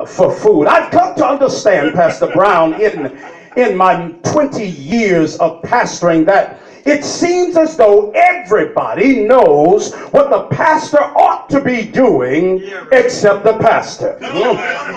for food. I've come to understand, Pastor Brown, in my 20 years of pastoring, that it seems as though everybody knows what the pastor ought to be doing except the pastor.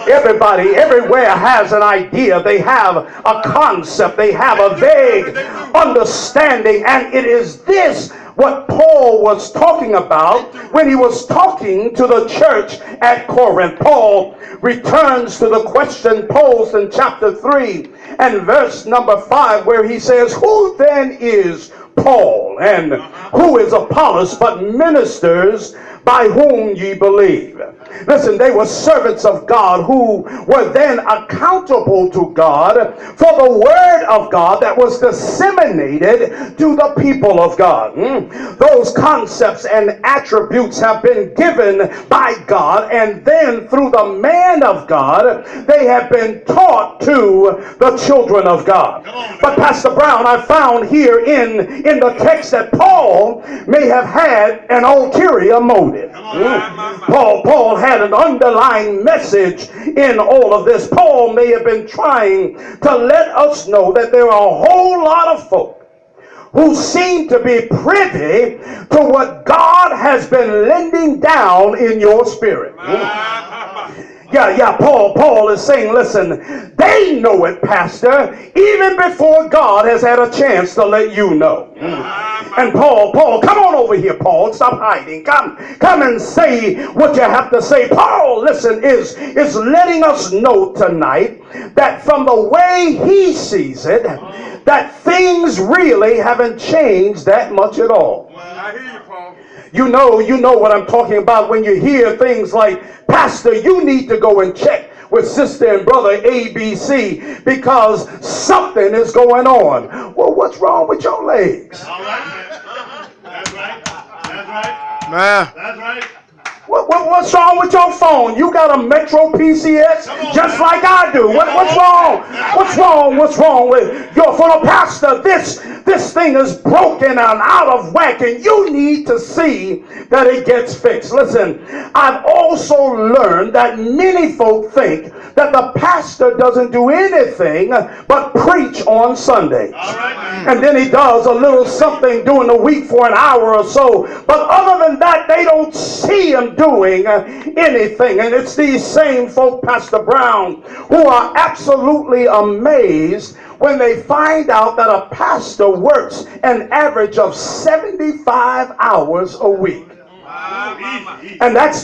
Everybody everywhere has an idea. They have a concept. They have a vague understanding. And it is this what Paul was talking about when he was talking to the church at Corinth. Paul returns to the question posed in chapter 3 and verse number 5, where he says, "Who then is Paul, and who is Apollos, but ministers by whom ye believe?" Listen, they were servants of God who were then accountable to God for the word of God that was disseminated to the people of God. Those concepts and attributes have been given by God, and then through the man of God, they have been taught to the children of God. But Pastor Brown, I found here in the text that Paul may have had an ulterior motive. Paul had an underlying message in all of this. Paul may have been trying to let us know that there are a whole lot of folk who seem to be privy to what God has been lending down in your spirit. Paul is saying, listen, they know it, Pastor, even before God has had a chance to let you know. And Paul, come on over here, Paul. Stop hiding. Come and say what you have to say. Paul, listen, is letting us know tonight that from the way he sees it, that things really haven't changed that much at all. I hear you, Paul. You know what I'm talking about when you hear things like, "Pastor, you need to go and check with sister and brother M.B.C. because something is going on." Well, what's wrong with your legs? All right. That's right. That's right. Man. That's right. What's wrong with your phone? You got a Metro PCS just like I do. What's wrong? What's wrong with your phone? Pastor, this thing is broken and out of whack, and you need to see that it gets fixed. Listen, I've also learned that many folk think that the pastor doesn't do anything but preach on Sundays. And then he does a little something during the week for an hour or so. But other than that, they don't see him doing anything. And it's these same folk, Pastor Brown, who are absolutely amazed when they find out that a pastor works an average of 75 hours a week. And that's